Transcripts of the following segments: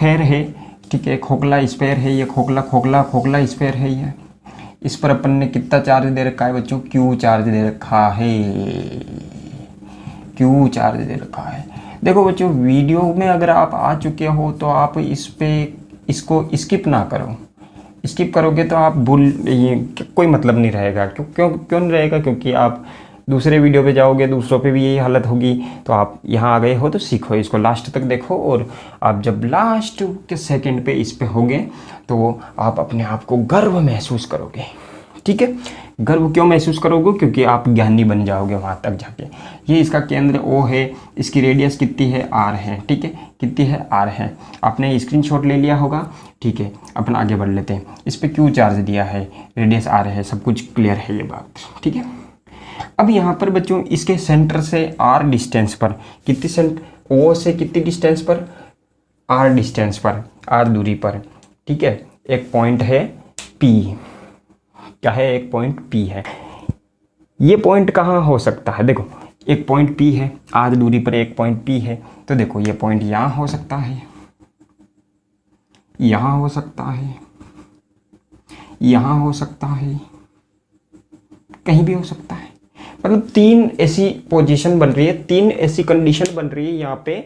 Sphere है, ठीक है, खोखला स्फेयर है, ये खोखला खोखला खोखला स्फेयर है ये। इस पर अपन ने कितना चार्ज दे रखा है बच्चों, क्यू चार्ज दे रखा है, क्यू चार्ज दे रखा है। देखो बच्चों, वीडियो में अगर आप आ चुके हो तो आप इसको स्किप ना करो। स्किप करोगे तो आप ये कोई मतलब नहीं रहेगा। क्यों नहीं रहेगा, क्योंकि आप दूसरे वीडियो पे जाओगे, दूसरों पे भी यही हालत होगी। तो आप यहाँ आ गए हो तो सीखो, इसको लास्ट तक देखो, और आप जब लास्ट के सेकंड पे इस पे होगे तो आप अपने आप को गर्व महसूस करोगे, ठीक है। गर्व क्यों महसूस करोगे, क्योंकि आप ज्ञानी बन जाओगे वहाँ तक जाके। ये इसका केंद्र O है, इसकी रेडियस कितनी है, R है, ठीक है, कितनी है, R है। आपने स्क्रीनशॉट ले लिया होगा, ठीक है। अपन आगे बढ़ लेते हैं। इस पर क्यू चार्ज दिया है, रेडियस R है, सब कुछ क्लियर है ये बात, ठीक है। अब यहाँ पर बच्चों इसके सेंटर से R डिस्टेंस पर O से कितनी डिस्टेंस पर, R डिस्टेंस पर, R दूरी पर, ठीक है, एक पॉइंट है P। क्या है, एक पॉइंट P है। ये पॉइंट कहाँ हो सकता है, देखो एक पॉइंट P है, R दूरी पर एक पॉइंट P है। तो देखो ये पॉइंट यहाँ हो सकता है, यहाँ हो सकता है, यहाँ हो सकता है, कहीं भी हो सकता है। मतलब 3 ऐसी पोजीशन बन रही है, 3 ऐसी कंडीशन बन रही है यहाँ पे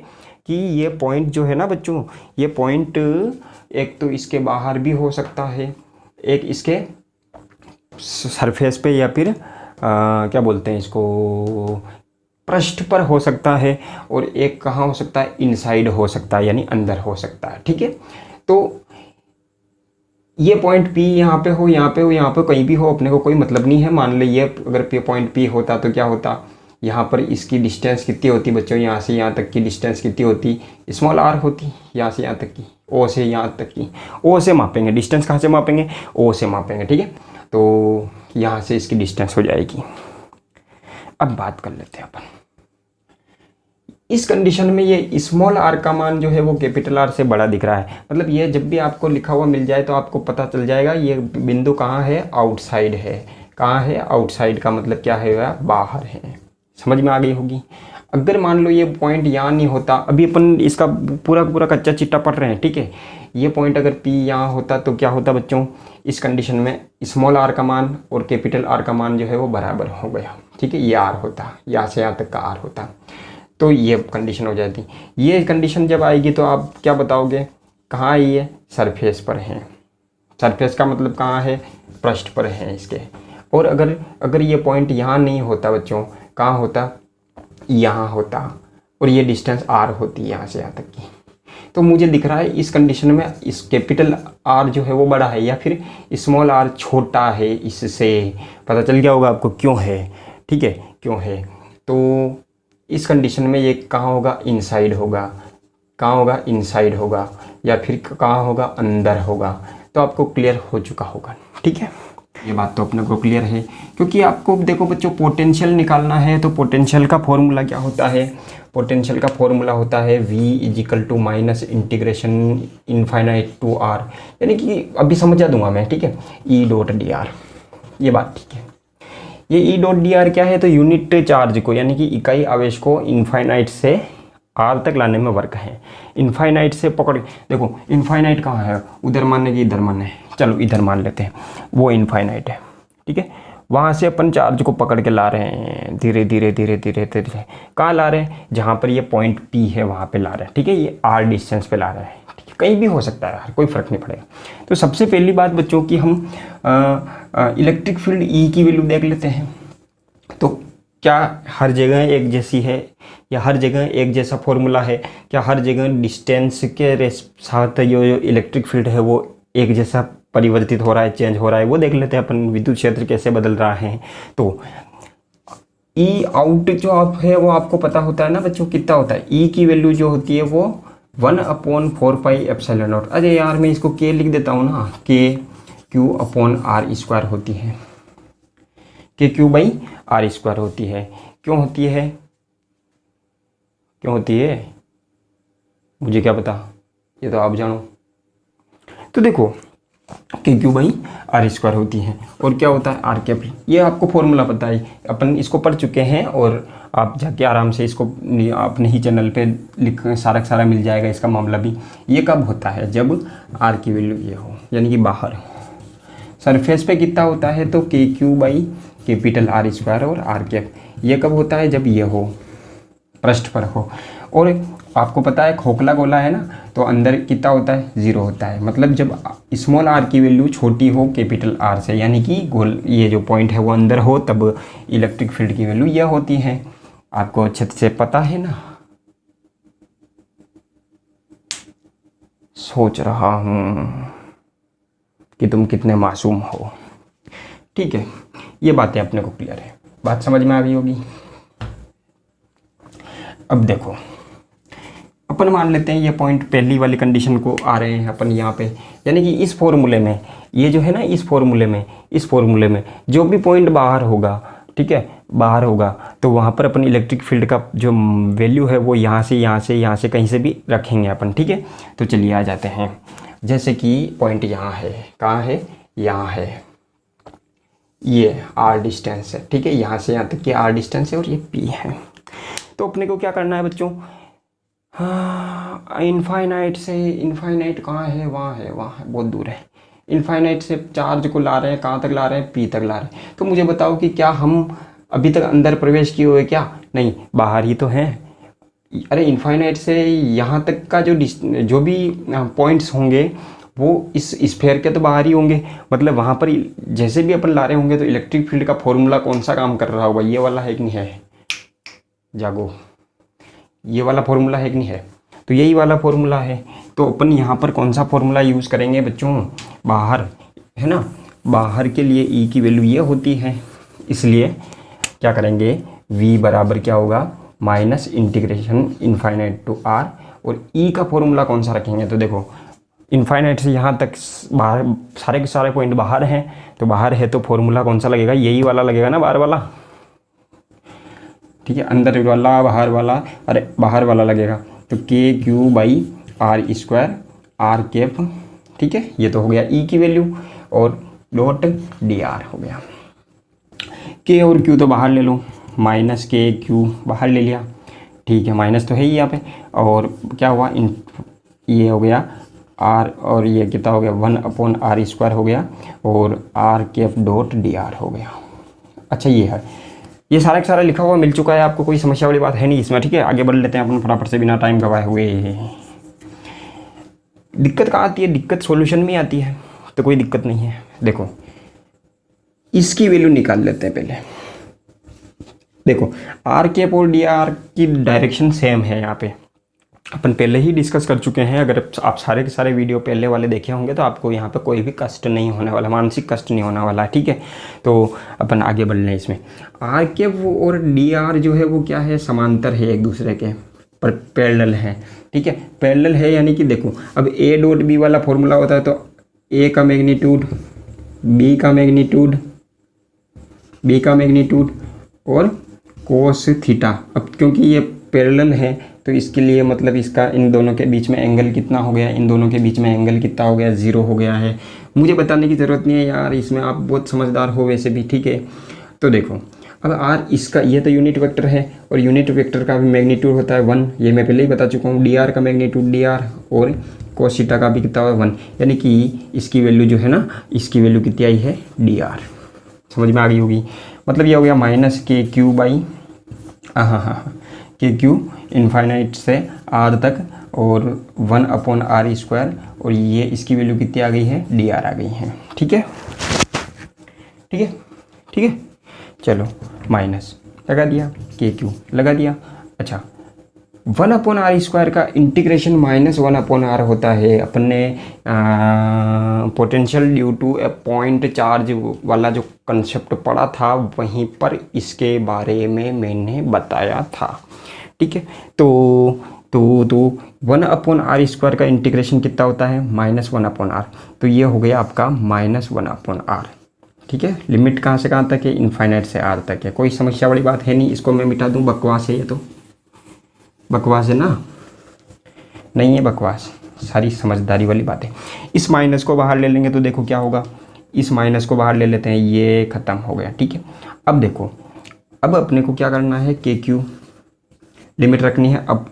कि ये पॉइंट जो है ना बच्चों, ये पॉइंट एक तो इसके बाहर भी हो सकता है, एक इसके सरफेस पे, या फिर क्या बोलते हैं इसको, पृष्ठ पर हो सकता है, और एक कहाँ हो सकता है, इनसाइड हो सकता है, यानी अंदर हो सकता है, ठीक है। तो ये पॉइंट P यहाँ पे हो, यहाँ पे हो, यहाँ पे कहीं भी हो, अपने को कोई मतलब नहीं है। मान लो ये अगर पॉइंट P होता तो क्या होता, यहाँ पर इसकी डिस्टेंस कितनी होती बच्चों, यहाँ से यहाँ तक की डिस्टेंस कितनी होती, स्मॉल r होती, यहाँ से यहाँ तक की, O से यहाँ तक की। O से मापेंगे डिस्टेंस, कहाँ से मापेंगे, O से मापेंगे, ठीक है। तो यहाँ से इसकी डिस्टेंस हो जाएगी। अब बात कर लेते हैं अपन, इस कंडीशन में ये स्मॉल r का मान जो है वो कैपिटल R से बड़ा दिख रहा है। मतलब ये जब भी आपको लिखा हुआ मिल जाए तो आपको पता चल जाएगा ये बिंदु कहाँ है, आउटसाइड है। कहाँ है, आउटसाइड का मतलब क्या है, बाहर है। समझ में आ गई होगी। अगर मान लो ये पॉइंट यहाँ नहीं होता, अभी अपन इसका पूरा कच्चा चिट्टा पढ़ रहे हैं, ठीक है। ये पॉइंट अगर P यहाँ होता तो क्या होता बच्चों, इस कंडीशन में स्मॉल r का मान और कैपिटल R का मान जो है वो बराबर हो गया, ठीक है। ये R होता, यहाँ से यहाँ तक का R होता, तो ये कंडीशन हो जाती। ये कंडीशन जब आएगी तो आप क्या बताओगे, कहाँ आई है, सरफेस पर है। सरफेस का मतलब कहाँ है, पृष्ठ पर है इसके। और अगर ये पॉइंट यहाँ नहीं होता बच्चों, कहाँ होता, यहाँ होता, और ये डिस्टेंस R होती है यहाँ से यहाँ तक की। तो मुझे दिख रहा है इस कंडीशन में इस कैपिटल R जो है वो बड़ा है, या फिर स्मॉल r छोटा है इससे। पता चल गया होगा आपको क्यों है, ठीक है, क्यों है। तो इस कंडीशन में ये कहाँ होगा, इनसाइड होगा। कहाँ होगा, इनसाइड होगा, या फिर कहाँ होगा, अंदर होगा। तो आपको क्लियर हो चुका होगा, ठीक है। ये बात तो अपने को क्लियर है, क्योंकि आपको देखो बच्चों पोटेंशियल निकालना है। तो पोटेंशियल का फॉर्मूला क्या होता है, पोटेंशियल का फॉर्मूला होता है V = minus integration infinite to R, यानी कि अभी समझा दूंगा मैं, ठीक है, E.dr। ये बात ठीक है। ये E.dr क्या है, तो यूनिट चार्ज को, यानी कि इकाई आवेश को इनफाइनाइट से R तक लाने में वर्क है। इनफाइनाइट से पकड़, देखो इनफाइनाइट कहाँ है, उधर मानने की इधर मानने, चलो इधर मान लेते हैं, वो इनफाइनाइट है, ठीक है। वहाँ से अपन चार्ज को पकड़ के ला रहे हैं, धीरे धीरे धीरे धीरे धीरे। कहाँ ला रहे हैं, जहाँ पर ये पॉइंट P है वहाँ पे ला रहे हैं, ठीक है। ये R डिस्टेंस पे ला रहे हैं, ठीक है। कहीं भी हो सकता है, कोई फ़र्क नहीं पड़ेगा। तो सबसे पहली बात बच्चों की हम इलेक्ट्रिक फील्ड E की वैल्यू देख लेते हैं। तो क्या हर जगह एक जैसी है, या हर जगह एक जैसा फॉर्मूला है, क्या हर जगह डिस्टेंस के साथ जो इलेक्ट्रिक फील्ड है वो एक जैसा परिवर्तित हो रहा है, चेंज हो रहा है, वो देख लेते हैं अपन। विद्युत क्षेत्र कैसे बदल रहा है। तो ई आउट जो आप है वो आपको पता होता है ना बच्चों, कितना होता है। ई की वैल्यू जो होती है वो 1/4πε0। अरे यार मैं इसको के लिख देता हूँ ना, KQ/R² होती है, KQ/R² होती है। क्यों होती है, क्यों होती है, मुझे क्या पता, ये तो आप जानो। तो देखो KQ/R² होती है, और क्या होता है R कैपिटल। ये आपको फॉर्मूला पता है, अपन इसको पढ़ चुके हैं और आप जाके आराम से इसको अपने ही चैनल पे लिख सारा का सारा मिल जाएगा इसका मामला भी। ये कब होता है, जब आर की वैल्यू ये हो, यानी कि बाहर हो। सरफेस पे कितना होता है, तो K Q by capital R square और आर कैप। ये कब होता है, जब ये हो, पृष्ठ पर हो। और आपको पता है खोखला गोला है ना, तो अंदर कितना होता है, 0 होता है। मतलब जब स्मॉल आर की वैल्यू छोटी हो कैपिटल आर से, यानी कि गोल ये जो पॉइंट है वो अंदर हो, तब इलेक्ट्रिक फील्ड की वैल्यू यह होती है। आपको अच्छे से पता है ना। सोच रहा हूँ कि तुम कितने मासूम हो। ठीक है, ये बातें अपने को क्लियर है, बात समझ में आ गई होगी। अब देखो, अपन मान लेते हैं ये पॉइंट पहली वाली कंडीशन को आ रहे हैं अपन यहाँ पे, यानी कि इस फॉर्मूले में, ये जो है ना इस फॉर्मूले में जो भी पॉइंट बाहर होगा, ठीक है, बाहर होगा, तो वहाँ पर अपन इलेक्ट्रिक फील्ड का जो वैल्यू है वो यहाँ से कहीं से भी रखेंगे अपन। ठीक है, तो चलिए आ जाते हैं। जैसे कि पॉइंट यहाँ है, कहाँ है, यहाँ है, ये आर डिस्टेंस है। ठीक है, यहाँ से यहाँ तक की आर डिस्टेंस है और ये पी है। तो अपने को क्या करना है बच्चों, हाँ, इनफाइनाइट से, इनफाइनाइट कहाँ है, वहाँ है, बहुत दूर है। इनफाइनाइट से चार्ज को ला रहे हैं, कहाँ तक ला रहे हैं, पी तक ला रहे हैं। तो मुझे बताओ कि क्या हम अभी तक अंदर प्रवेश किए हुए, क्या नहीं, बाहर ही तो हैं। अरे इनफाइनाइट से यहाँ तक का जो भी पॉइंट्स होंगे वो इस स्फीयर के तो बाहर ही होंगे। मतलब वहाँ पर जैसे भी अपन ला रहे होंगे तो इलेक्ट्रिक फील्ड का फॉर्मूला कौन सा काम कर रहा होगा, ये वाला है कि नहीं है, जागो, ये वाला फॉर्मूला है कि नहीं है, तो यही वाला फॉर्मूला है। तो अपन यहाँ पर कौन सा फॉर्मूला यूज़ करेंगे बच्चों, बाहर है ना, बाहर के लिए ई की वैल्यू ये होती है, इसलिए क्या करेंगे, v बराबर क्या होगा, minus integration infinite to r, और ई का फॉर्मूला कौन सा रखेंगे, तो देखो इनफाइनाइट से यहाँ तक बाहर सारे के सारे पॉइंट बाहर हैं, तो बाहर है तो फॉर्मूला कौन सा लगेगा, यही वाला लगेगा ना, बाहर वाला। ठीक है, अंदर वाला बाहर वाला, अरे बाहर वाला लगेगा, तो K Q by R square R cap. ठीक है, ये तो हो गया ई की वैल्यू, और डॉट डी आर हो गया। के और क्यू तो बाहर ले लो, माइनस के क्यू बाहर ले लिया। ठीक है, माइनस तो है ही यहाँ पे, और क्या हुआ, ये हो गया आर, और ये कितना हो गया, 1/r स्क्वायर हो गया, और R cap dot D R हो गया। अच्छा, ये है, ये सारा का सारा लिखा हुआ मिल चुका है आपको, कोई समस्या वाली बात है नहीं इसमें। ठीक है, आगे बढ़ लेते हैं अपन फटाफट से बिना टाइम गवाए हुए। दिक्कत कहाँ आती है, दिक्कत सॉल्यूशन में आती है, तो कोई दिक्कत नहीं है। देखो इसकी वैल्यू निकाल लेते हैं पहले। देखो आर कैप और डी आर की डायरेक्शन सेम है, यहाँ पे अपन पहले ही डिस्कस कर चुके हैं। अगर आप सारे के सारे वीडियो पहले वाले देखे होंगे तो आपको यहाँ पे कोई भी कष्ट नहीं होने वाला, मानसिक कष्ट नहीं होने वाला। ठीक है, तो अपन आगे बढ़ लें इसमें। आर कैप और डी आर जो है वो क्या है, समांतर है एक दूसरे के, पर पैरेलल है। ठीक है, पैरेलल है यानी कि देखो अब ए डॉट बी वाला फॉर्मूला होता है, तो ए का मैग्नीट्यूड, बी का मैग्नीट्यूड, बी का मैग्नीट्यूड और कोस थीटा। अब क्योंकि ये पैरेलल है तो इसके लिए मतलब इसका इन दोनों के बीच में एंगल कितना हो गया, इन दोनों के बीच में एंगल कितना हो गया, 0 हो गया है। मुझे बताने की ज़रूरत नहीं है यार, इसमें आप बहुत समझदार हो वैसे भी। ठीक है, तो देखो अब आर, इसका ये तो यूनिट वेक्टर है, और यूनिट वेक्टर का भी मैग्नीट्यूड होता है 1, ये मैं पहले ही बता चुका हूँ। डी आर का मैग्नीट्यूड डी आर, और कोस थीटा का भी कितना है 1, यानी कि इसकी वैल्यू जो है ना, इसकी वैल्यू कितनी आई है, डी आर। समझ में आ गई होगी। मतलब ये हो गया माइनस के क्यू बाई, हाँ के क्यू इनफाइनाइट से आर तक, और 1/r स्क्वायर, और ये इसकी वैल्यू कितनी आ गई है, डी आर आ गई है। ठीक है, ठीक है, ठीक है, चलो माइनस लगा दिया, के क्यू लगा दिया। अच्छा, 1/r स्क्वायर का इंटीग्रेशन -1/r होता है। अपन ने potential due to a point charge वाला जो कंसेप्ट पढ़ा था, वहीं पर इसके बारे में मैंने बताया था। ठीक है, तो 1/r स्क्वायर का इंटीग्रेशन कितना होता है, -1/r, तो ये हो गया आपका -1/r। ठीक है, लिमिट कहाँ से कहाँ तक है, इनफाइनाइट से आर तक है। कोई समस्या वाली बात है नहीं, इसको मैं मिटा दूँ, बकवास है ये तो, बकवास है ना, नहीं है बकवास, सारी समझदारी वाली बात है। इस माइनस को बाहर ले लेंगे तो देखो क्या होगा, इस माइनस को बाहर ले लेते हैं, ये ख़त्म हो गया। ठीक है, अब देखो अब अपने को क्या करना है, के क्यू लिमिट रखनी है। अब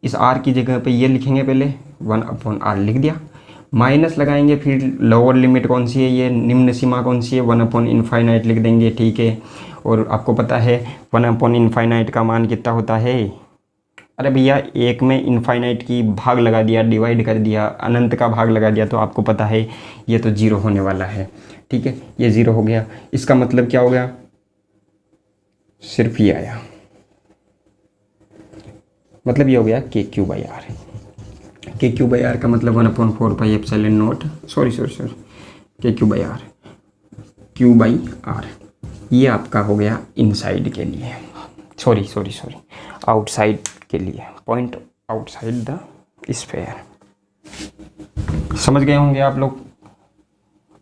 इस आर की जगह पे ये लिखेंगे, पहले 1/r लिख दिया, माइनस लगाएंगे, फिर लोअर लिमिट कौन सी है, ये निम्न सीमा कौन सी है, 1/∞ लिख देंगे, ठीक है। और आपको पता है 1/∞ का मान कितना होता है, अरे भैया एक में इनफाइनाइट की भाग लगा दिया, डिवाइड कर दिया, अनंत का भाग लगा दिया, तो आपको पता है ये तो 0 होने वाला है, ठीक है। ये 0 हो गया, इसका मतलब क्या हो गया, सिर्फ ये आया, मतलब ये हो गया K Q by R. K Q by R का मतलब 1/4πε0 sorry K Q by R, Q by R, ये आपका हो गया इनसाइड के लिए, सॉरी आउटसाइड के लिए, पॉइंट आउटसाइड द स्फीयर। समझ गए होंगे आप लोग।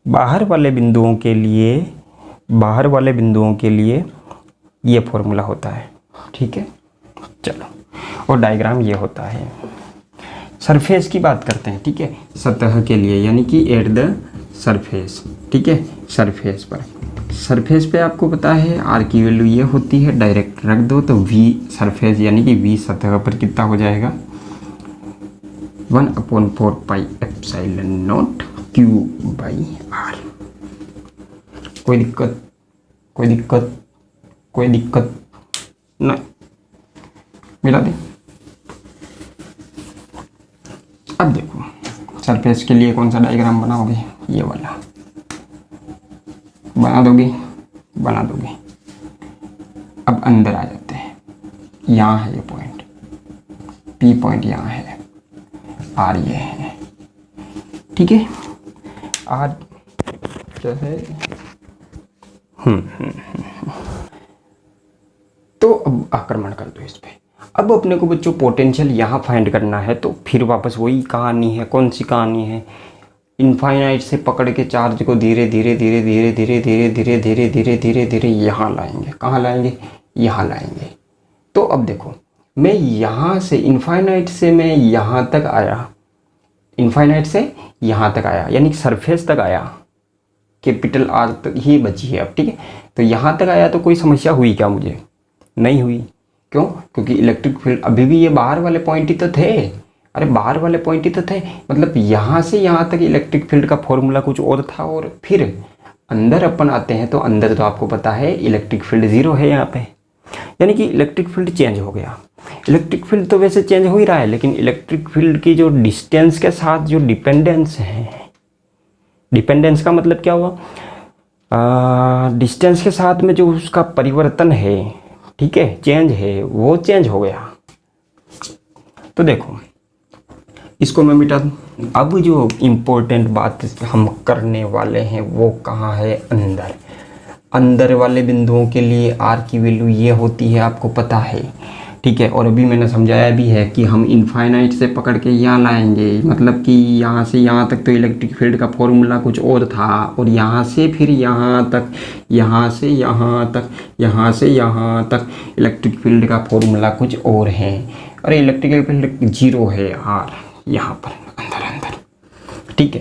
बाहर वाले बिंदुओं के लिए ये फॉर्मूला होता है, ठीक है। चलो, और डायग्राम ये होता है। सरफेस की बात करते हैं, ठीक है, सतह के लिए, यानी कि एट द सरफेस, ठीक है। सरफेस पे आपको पता है आर की वैल्यू ये होती है, डायरेक्ट रख दो तो वी सरफेस यानी कि वी सतह पर कितना हो जाएगा, 1/4πε0 क्यू बाई आर। कोई दिक्कत नहीं, मिला दे। अब देखो सरफेस के लिए कौन सा डायग्राम बनाओगे, ये वाला बना दोगे। अब अंदर आ जाते हैं, यहाँ है ये पॉइंट, पी पॉइंट यहाँ है, आर ये है, ठीक है। आर क्या है, तो अब आक्रमण कर दो इस पे। अब अपने को बच्चों पोटेंशियल यहाँ फाइंड करना है, तो फिर वापस वही कहानी है। कौन सी कहानी है, इनफाइनाइट से पकड़ के चार्ज को धीरे धीरे यहाँ लाएंगे। कहाँ लाएंगे, यहाँ लाएंगे। तो अब देखो मैं यहाँ से इनफाइनाइट से मैं यहाँ तक आया, इनफाइनाइट से यहाँ तक आया, यानी सरफेस तक आया, कैपिटल आर तक ही बची है अब, ठीक है। तो यहाँ तक आया तो कोई समस्या हुई क्या, मुझे नहीं हुई। क्यों, क्योंकि इलेक्ट्रिक फील्ड अभी भी ये बाहर वाले पॉइंट ही तो थे, अरे बाहर वाले पॉइंट ही तो थे, मतलब यहाँ से यहाँ तक इलेक्ट्रिक फील्ड का फॉर्मूला कुछ और था। और फिर अंदर अपन आते हैं, तो अंदर तो आपको पता है इलेक्ट्रिक फील्ड 0 है यहाँ पे, यानी कि इलेक्ट्रिक फील्ड चेंज हो गया। इलेक्ट्रिक फील्ड तो वैसे चेंज हो ही रहा है, लेकिन इलेक्ट्रिक फील्ड की जो डिस्टेंस के साथ जो डिपेंडेंस है, डिपेंडेंस का मतलब क्या हुआ, डिस्टेंस के साथ में जो उसका परिवर्तन है, ठीक है, चेंज है, वो चेंज हो गया। तो देखो इसको मैं मिटा दूँ। अब जो इम्पोर्टेंट बात हम करने वाले हैं वो कहाँ है, अंदर वाले बिंदुओं के लिए आर की वैल्यू ये होती है, आपको पता है, ठीक है। और अभी मैंने समझाया भी है कि हम इनफाइनाइट से पकड़ के यहाँ लाएंगे, मतलब कि यहाँ से यहाँ तक तो इलेक्ट्रिक फील्ड का फॉर्मूला कुछ और था, और यहाँ से फिर यहाँ तक, यहाँ से यहाँ तक, यहाँ से यहाँ तक इलेक्ट्रिक फील्ड का फॉर्मूला कुछ और है। और इलेक्ट्रिकल फील्ड 0 है आर यहाँ पर अंदर, ठीक है।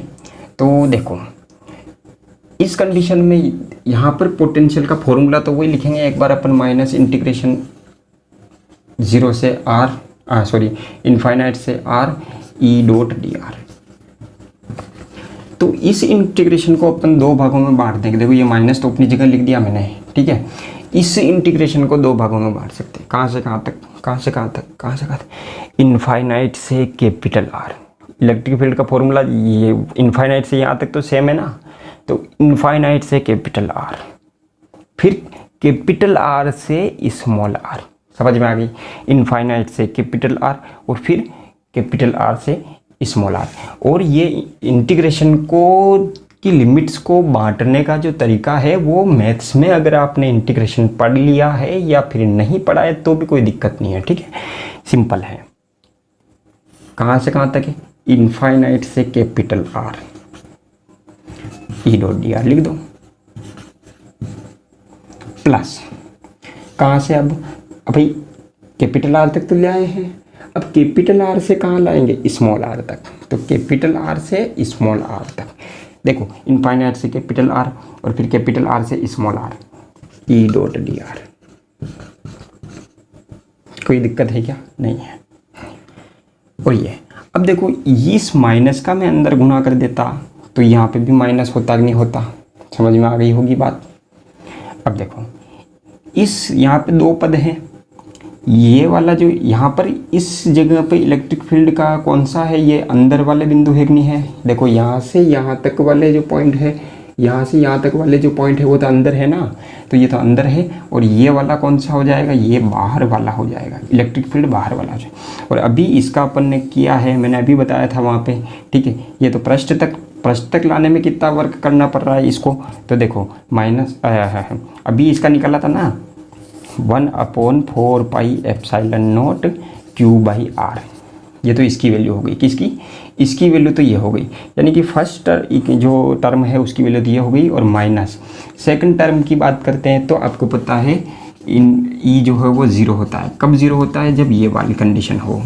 तो देखो इस कंडीशन में यहाँ पर पोटेंशियल का फॉर्मूला तो वही लिखेंगे एक बार अपन, माइनस इंटीग्रेशन 0 से आर, इनफाइनाइट से R E dot D are. तो इस इंटीग्रेशन को अपन 2 भागों में बांट देंगे। देखो ये माइनस तो अपनी जगह लिख दिया मैंने, ठीक है। इस इंटीग्रेशन को 2 भागों में बांट सकते हैं। कहाँ से कहाँ तक, कहाँ से कहाँ तक, कहाँ से कहाँ तक, इनफाइनाइट से कैपिटल आर। इलेक्ट्रिक फील्ड का फॉर्मूला ये इनफाइनाइट से यहाँ तक तो सेम है ना, तो इनफाइनाइट से कैपिटल आर, फिर कैपिटल आर से स्मॉल आर, समझ में आ गई। इनफाइनाइट से कैपिटल आर और फिर कैपिटल आर से स्मॉल आर। और ये इंटीग्रेशन को की लिमिट्स को बांटने का जो तरीका है वो मैथ्स में अगर आपने इंटीग्रेशन पढ़ लिया है या फिर नहीं पढ़ा है तो भी कोई दिक्कत नहीं है, ठीक है, सिंपल है। कहाँ से कहाँ तक है, इनफाइनाइट से capital R E dot D are लिख दो, प्लस कहाँ से, अब भाई कैपिटल आर तक तो ले आए हैं, अब कैपिटल आर से कहाँ लाएंगे, स्मॉल आर तक। तो कैपिटल आर से स्मॉल आर तक, देखो इनफाइनाइट से कैपिटल आर और फिर कैपिटल आर से small R E dot D are, कोई दिक्कत है क्या? नहीं है। और ये अब देखो, इस माइनस का मैं अंदर गुना कर देता तो यहाँ पे भी माइनस होता कि नहीं होता? समझ में आ गई होगी बात। अब देखो, इस यहाँ पे दो पद हैं, ये वाला जो यहाँ पर इस जगह पे इलेक्ट्रिक फील्ड का कौन सा है? ये अंदर वाले बिंदु है कि नहीं है? देखो, यहाँ से यहाँ तक वाले जो पॉइंट है, यहाँ से यहाँ तक वाले जो पॉइंट है वो तो अंदर है ना, तो ये तो अंदर है। और ये वाला कौन सा हो जाएगा? ये बाहर वाला हो जाएगा, इलेक्ट्रिक फील्ड बाहर वाला हो जाएगा। और अभी इसका अपन ने किया है, मैंने अभी बताया था वहाँ पे, ठीक है। ये तो पृष्ठ तक लाने में कितना वर्क करना पड़ रहा है इसको, तो देखो माइनस अभी इसका निकला था ना 1/4 पाई एप्सिलॉन नॉट Q/R। ये तो इसकी वैल्यू हो गई, किसकी? इसकी वैल्यू तो ये हो गई, यानी कि फर्स्ट जो टर्म है उसकी वैल्यू तो ये हो गई। और माइनस सेकंड टर्म की बात करते हैं तो आपको पता है ई जो है वो ज़ीरो होता है। कब ज़ीरो होता है? जब ये वाली कंडीशन हो,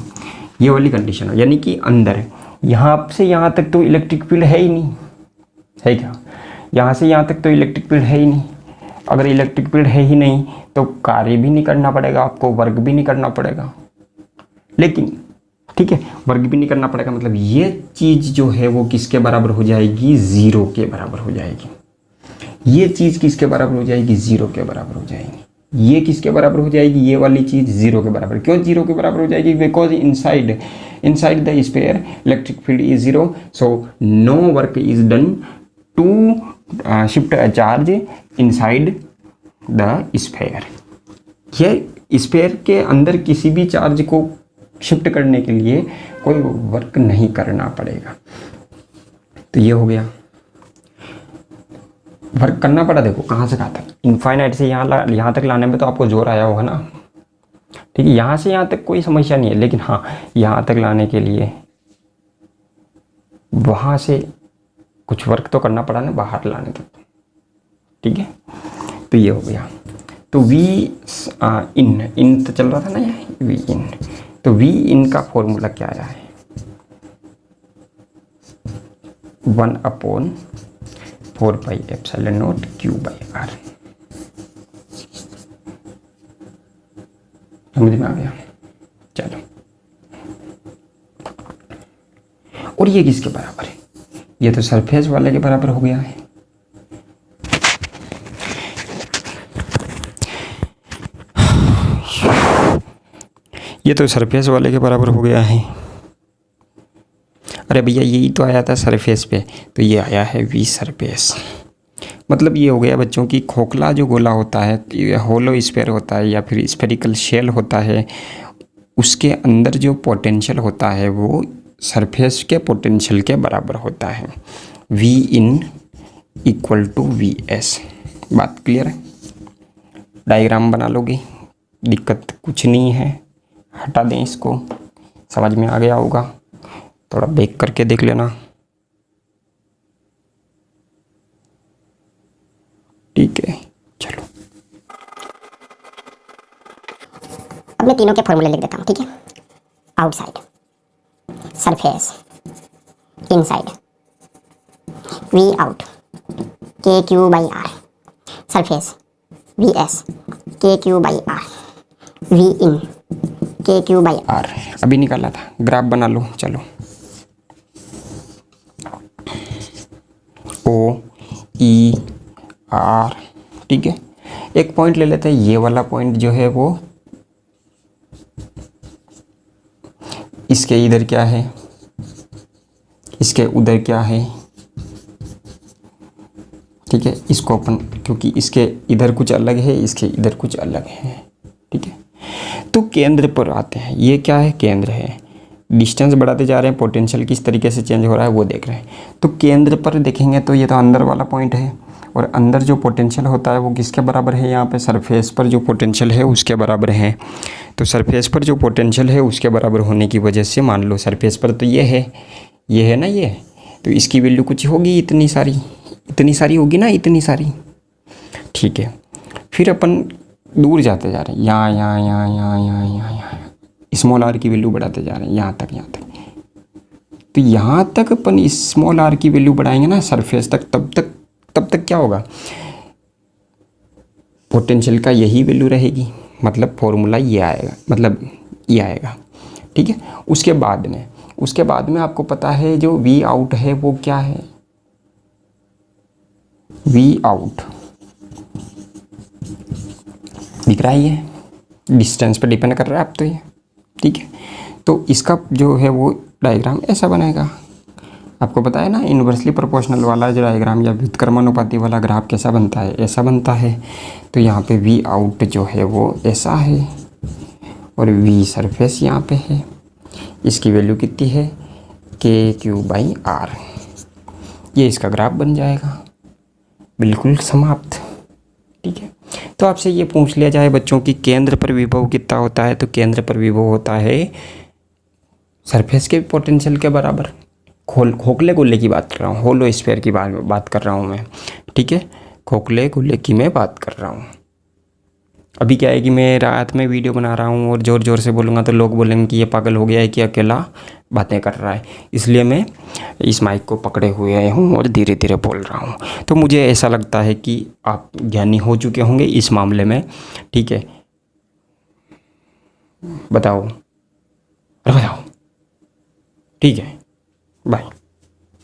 ये वाली कंडीशन हो, यानी कि अंदर यहाँ से यहाँ तक तो इलेक्ट्रिक फील्ड है ही नहीं, है क्या? यहाँ से यहाँ तक तो इलेक्ट्रिक फील्ड है ही नहीं। अगर इलेक्ट्रिक फील्ड है ही नहीं तो कार्य भी नहीं करना पड़ेगा आपको, वर्क भी नहीं करना पड़ेगा। लेकिन ठीक है, वर्क भी नहीं करना पड़ेगा, मतलब ये चीज़ जो है वो किसके बराबर हो जाएगी? ज़ीरो के बराबर हो जाएगी। ये चीज़ किसके बराबर हो जाएगी? ज़ीरो के बराबर हो जाएगी। ये किसके बराबर हो जाएगी? ये वाली चीज़ ज़ीरो के बराबर। क्यों ज़ीरो के बराबर हो जाएगी? Because inside the sphere electric field is zero, so no work is done to shift a charge inside the sphere. ये स्फीयर के अंदर किसी भी चार्ज को शिफ्ट करने के लिए कोई वर्क नहीं करना पड़ेगा। तो ये हो गया, वर्क करना पड़ा। देखो कहाँ से कहाँ तक, इनफाइनाइट से यहाँ तक लाने में तो आपको जोर आया होगा ना, ठीक है। यहाँ से यहाँ तक कोई समस्या नहीं है, लेकिन हाँ यहाँ तक लाने के लिए वहाँ से कुछ वर्क तो करना पड़ा ना बाहर लाने तक, ठीक है। तो ये हो गया। तो V इन तो चल रहा था ना ये V इन, तो V इन का फॉर्मूला क्या आया है? 1/4 पाई एप्सिलॉन नॉट Q/R। समझ में आ गया? चलो, और ये किसके बराबर है? ये तो सरफेस वाले के बराबर हो गया है। ये तो सरफेस वाले के बराबर हो गया है। अरे भैया यही तो आया था सरफेस पे, तो ये आया है वी सरफेस। मतलब ये हो गया बच्चों की, खोखला जो गोला होता है, ये होलो स्फीयर होता है या फिर स्फेरिकल शेल होता है, उसके अंदर जो पोटेंशियल होता है वो सरफेस के पोटेंशियल के बराबर होता है। V in equal to V S. बात क्लियर है? डायग्राम बना लोगे, दिक्कत कुछ नहीं है। हटा दें इसको, समझ में आ गया होगा। थोड़ा बैक करके देख लेना, ठीक है। चलो अब मैं तीनों के फॉर्मूले लिख देता हूँ, ठीक है। Outside, surface, inside. V out KQ/R, surface VS KQ/R, V in KQ/R। अभी निकाला था, ग्राफ बना लो। चलो OER, ठीक है। एक पॉइंट ले लेते हैं, ये वाला पॉइंट जो है वो इसके इधर क्या है, इसके उधर क्या है, ठीक है। इसको अपन, क्योंकि इसके इधर कुछ अलग है, इसके इधर कुछ अलग है, ठीक है। तो केंद्र पर आते हैं, ये क्या है? केंद्र है। डिस्टेंस बढ़ाते जा रहे हैं, पोटेंशियल किस तरीके से चेंज हो रहा है वो देख रहे हैं। तो केंद्र पर देखेंगे तो ये तो अंदर वाला पॉइंट है, और अंदर जो पोटेंशियल होता है वो किसके बराबर है? यहाँ पे सरफेस पर जो पोटेंशियल है उसके बराबर है। तो सरफेस पर जो पोटेंशियल है उसके बराबर होने की वजह से मान लो सरफेस पर तो ये है ना, ये तो इसकी वैल्यू कुछ होगी, इतनी सारी होगी ना, इतनी सारी, ठीक है। फिर अपन दूर जाते जा रहे हैं, यहाँ स्मॉल आर की वैल्यू बढ़ाते जा रहे हैं, यहाँ तक। तो यहाँ तक अपन स्मॉल आर की वैल्यू बढ़ाएंगे ना सरफेस तक, तब तक क्या होगा? पोटेंशियल का यही वैल्यू रहेगी, मतलब फॉर्मूला ये आएगा, मतलब ये आएगा, ठीक है। उसके बाद में आपको पता है जो वी आउट है वो क्या है, वी आउट दिख रहा है, ये डिस्टेंस पे डिपेंड कर रहा है अब तो ये, ठीक है। तो इसका जो है वो डायग्राम ऐसा बनेगा। आपको पता है ना इन्वर्सली प्रोपोर्शनल वाला जो डायग्राम या व्युत्क्रमानुपाती वाला ग्राफ कैसा बनता है, ऐसा बनता है। तो यहाँ पे वी आउट जो है वो ऐसा है और वी सरफेस यहाँ पे है। इसकी वैल्यू कितनी है, KQ/R। ये इसका ग्राफ बन जाएगा, बिल्कुल समाप्त, ठीक है। तो आपसे ये पूछ लिया जाए बच्चों की केंद्र पर विभव कितना होता है, तो केंद्र पर विभव होता है सरफेस के पोटेंशियल के बराबर। खोखले गोले की बात कर रहा हूँ, होलो स्फीयर की बात कर रहा हूँ मैं, ठीक है। खोखले गोले की मैं बात कर रहा हूँ। अभी क्या है कि मैं रात में वीडियो बना रहा हूँ और ज़ोर ज़ोर से बोलूँगा तो लोग बोलेंगे कि ये पागल हो गया है कि अकेला बातें कर रहा है, इसलिए मैं इस माइक को पकड़े हुए हूँ और धीरे धीरे बोल रहा हूँ। तो मुझे ऐसा लगता है कि आप ज्ञानी हो चुके होंगे इस मामले में, ठीक है। बताओ, ठीक है, बाय।